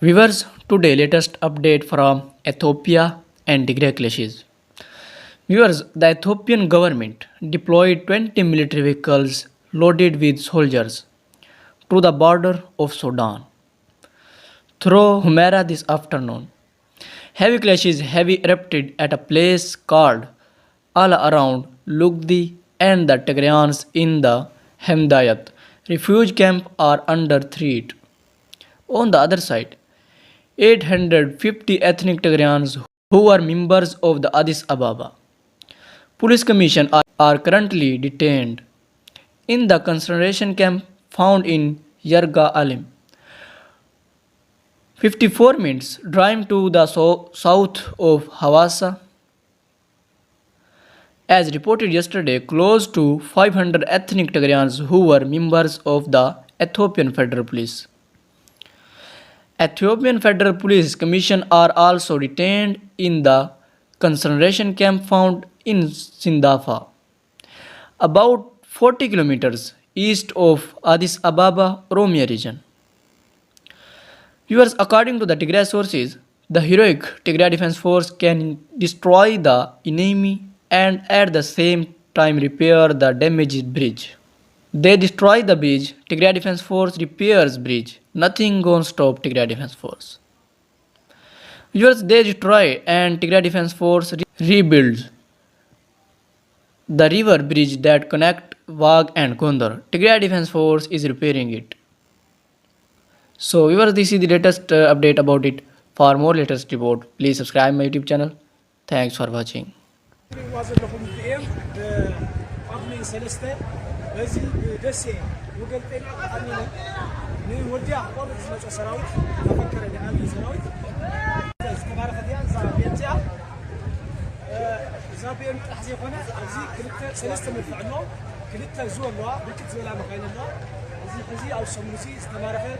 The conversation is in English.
Viewers, today latest update from Ethiopia and Tigray clashes. Viewers, the Ethiopian government deployed 20 military vehicles loaded with soldiers to the border of Sudan through Humera this afternoon. Heavy clashes have erupted at a place called all around Lugdi, and the Tigrayans in the Hemdayat refuge camp are under threat. On the other side, 850 ethnic Tigrayans who are members of the Addis Ababa Police Commission are currently detained in the concentration camp found in Yarga Alim. 54 minutes drive to the south of Hawassa. As reported yesterday, close to 500 ethnic Tigrayans who were members of the Ethiopian Federal Police. Ethiopian Federal Police Commission are also detained in the concentration camp found in Sindafa, about 40 kilometers east of Addis Ababa, Oromia region. Viewers, according to the Tigray sources, the heroic Tigray Defense Force can destroy the enemy and at the same time repair the damaged bridge. They destroy the bridge, Tigray Defense Force repairs bridge. Nothing gonna stop Tigray Defense Force. Viewers, they destroy and Tigray Defense Force rebuilds the river bridge that connect Wag and Gondar. Tigray Defense Force is repairing it. So viewers, this is the latest update about it. For more latest report, please subscribe my YouTube channel. Thanks for watching. زابين تحزي هنا أزي كلتا سلسلة من فعنو كلتا زول وا بكت زولا مكان الله أزي أو سموسي استمارة